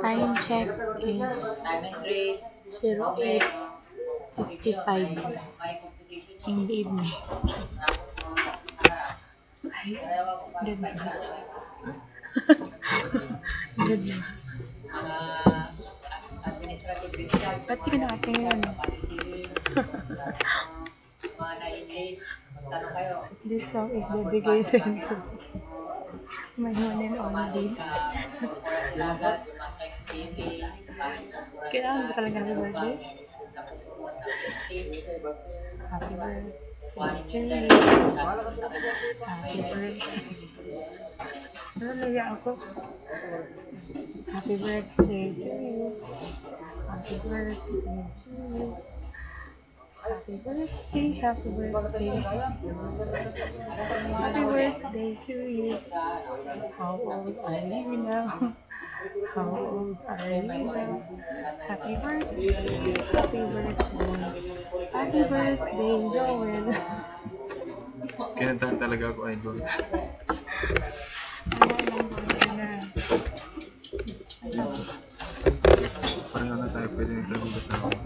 Time check is 08:55 in the evening. Ay, ganda. Ganda. Ba't di ka nakatingin? This song is dedicated to my one and only. Kailangan ba talaga happy birthday? Happy birthday to you. Happy birthday. Nalaya ako. Happy birthday to you. Happy birthday to you. Happy birthday, happy birthday. Happy birthday to you. How old are you now? How old are you now? Happy birthday, happy birthday. Happy birthday, Joel. Kinantahan talaga ako, idol. Pareho na tayo pwede nagtagugas na ako.